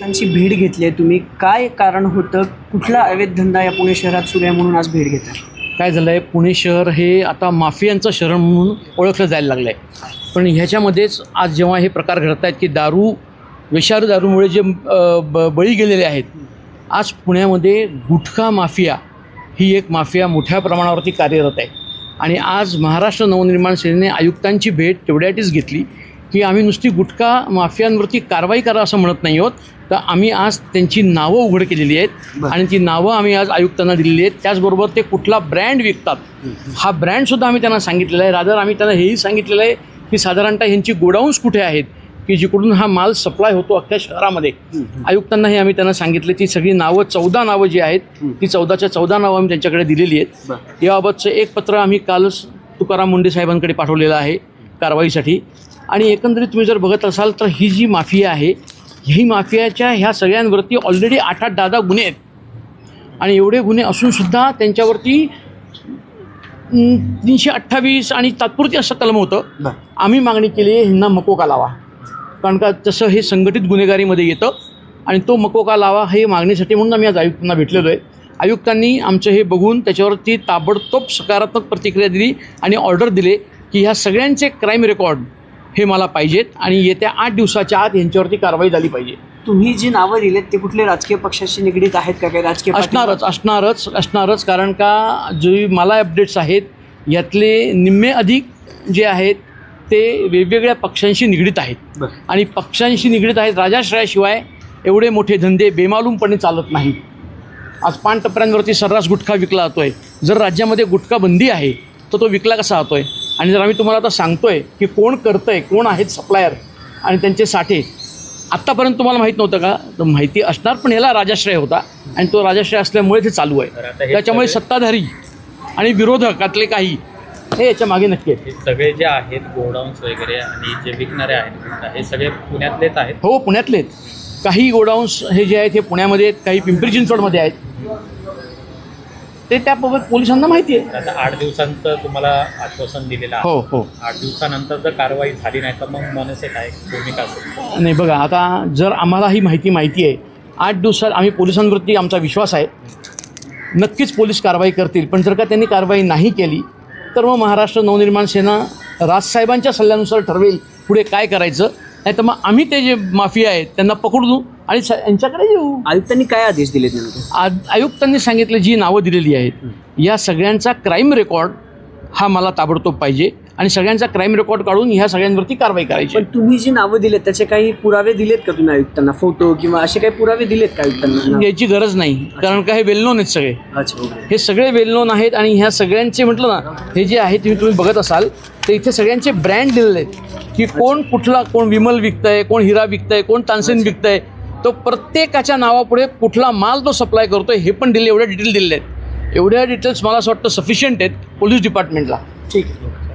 आयुक्तांची भेट घेतली आहे तुम्ही, काय कारण होतं, कुठला अवैध धंदा या पुणे शहरात सुरू आहे म्हणून आज भेट घेता? काय झालं आहे, पुणे शहर हे आता माफियांचं शहर म्हणून ओळखलं जायला लागलं आहे. पण ह्याच्यामध्येच आज जेव्हा हे प्रकार घडत आहेत की विषारी दारूमुळे जे बळी गेलेले आहेत, आज पुण्यामध्ये गुटखा माफिया ही एक माफिया मोठ्या प्रमाणावरती कार्यरत आहे. आणि आज महाराष्ट्र नवनिर्माण सेनेने आयुक्तांची भेट तेवढ्यासाठीच घेतली की आम्ही नुसती गुटखा माफियांवरती कारवाई करा असं म्हणत नाही आहोत, तर आम्ही आज त्यांची नावं उघड केलेली आहेत आणि ती नावं आम्ही आज आयुक्तांना दिलेली आहेत. त्याचबरोबर ते कुठला ब्रँड विकतात हा ब्रँडसुद्धा आम्ही त्यांना सांगितलेला आहे. रादर आम्ही त्यांना हेही सांगितलेलं आहे की साधारणतः ह्यांची गोडाऊन्स कुठे आहेत की जिकडून हा माल सप्लाय होतो अख्ख्या शहरामध्ये. आयुक्तांनाही आम्ही त्यांना सांगितले. ती सगळी नावं 14 नावं जी आहेत ती 14च्या 14 नावं आम्ही त्यांच्याकडे दिलेली आहेत. याबाबतचं एक पत्र आम्ही कालच तुकाराम मुंडे साहेबांकडे पाठवलेलं आहे कारवाईसाठी. आणि एकंदरीत तुम्ही जर बघत असाल तर ही जी माफिया आहे, ही माफियाच्या ह्या सगळ्यांवरती ऑलरेडी 8-8, 10-10 गुन्हे आहेत. आणि एवढे गुन्हे असूनसुद्धा त्यांच्यावरती 328 आणि तात्पुरती असं कलम होतं. आम्ही मागणी केली आहे ह्यांना मकोका लावा, कारण का तसं हे संघटित गुन्हेगारीमध्ये येतं आणि तो मकोका लावा हे मागणीसाठी म्हणून आम्ही आज आयुक्तांना भेटलेलो आहे. आयुक्तांनी आमचं हे बघून त्याच्यावरती ताबडतोब सकारात्मक प्रतिक्रिया दिली आणि ऑर्डर दिले की ह्या सगळ्यांचे क्राईम रेकॉर्ड हे मला पाहिजेत आणि येत्या 8 दिवसाच्या आत यांच्यावरती कारवाई झाली पाहिजे. तुम्ही जी नावं दिलेत ते कुठले राजकीय पक्षाशी निगडीत आहेत का? काही राजकीय असणारच कारण का जे मला अपडेट्स आहेत यातले निम्मे अधिक जे आहेत ते वेगवेगळ्या पक्षांशी निगडीत आहेत. आणि पक्षांशी निगडीत आहेत. राजाश्रयाशिवाय एवढे मोठे धंदे बेमालूमपणे चालत नाहीत. आज पानटपऱ्यांवरती सर्रास गुटखा विकला जातो आहे. जर राज्यामध्ये गुटखा बंदी आहे तर तो विकला कसा जातो आहे? आणि जर आम्ही तुम्हाला आता सांगतो आहे की कोण करतं आहे, कोण आहेत सप्लायर आणि त्यांचे साठे, आत्तापर्यंत तुम्हाला माहीत नव्हतं का? तर माहिती असणार, पण याला राजाश्रय होता आणि तो राजाश्रय असल्यामुळे ते चालू आहे. त्याच्यामुळे सत्ताधारी आणि विरोधकातले काही हे याच्या मागे नक्की आहेत. हे सगळे जे आहेत गोडाऊन्स वगैरे आणि जे विकणारे आहेत हे सगळे पुण्यातलेच आहेत? हो, पुण्यातलेच. काही गोडाऊन्स हे जे आहेत हे पुण्यामध्ये आहेत, काही पिंपरी चिंचवडमध्ये आहेत. ते त्याबाबत पोलिसांना माहिती आहे. आता 8 दिवसांचं तुम्हाला आश्वासन दिलेलं आहे. हो. 8 दिवसानंतर जर कारवाई झाली नाही तर मग मनसे काय भूमिका असेल? नाही बघा, आता जर आम्हाला ही माहिती आहे, 8 दिवसात आम्ही पोलिसांवरती आमचा विश्वास आहे, नक्कीच पोलीस कारवाई करतील. पण जर का त्यांनी कारवाई नाही केली तर मग महाराष्ट्र नवनिर्माण सेना राजसाहेबांच्या सल्ल्यानुसार ठरवेल पुढे काय करायचं. नाही तर मग आम्ही ते जे माफिया आहेत त्यांना पकडू आणि यांच्याकडे येऊ. आयुक्तांनी काय आदेश दिलेत नेमके? आयुक्तांनी सांगितलं जी नावं दिलेली आहेत या सगळ्यांचा क्राईम रेकॉर्ड हा मला ताबडतोब पाहिजे आणि सगळ्यांचा क्राईम रेकॉर्ड काढून ह्या सगळ्यांवरती कारवाई करायची. पण तुम्ही जी नावं दिलेत त्याचे काही पुरावे दिलेत का तुम्ही आयुक्तांना? फोटो किंवा असे काही पुरावे दिलेत का आयुक्तांना? याची गरज नाही, कारण का हे वेल नोन आहेत सगळे. हे सगळे वेल नोन आहेत आणि ह्या सगळ्यांचे म्हटलं ना, हे जे आहे तुम्ही बघत असाल तर इथे सगळ्यांचे ब्रँड दिलेले आहेत की कोण विमल विकतंय, कोण हिरा विकतंय, कोण तानसेन विकतंय. तो प्रत्येकाच्या नावापुढे कुठला माल तो सप्लाय करतोय हे पण एवढ्या डिटेल दिलेले आहेत. एवढ्या डिटेल्स मला असं वाटतं सफिशियंट आहेत पोलीस डिपार्टमेंटला. ठीक आहे.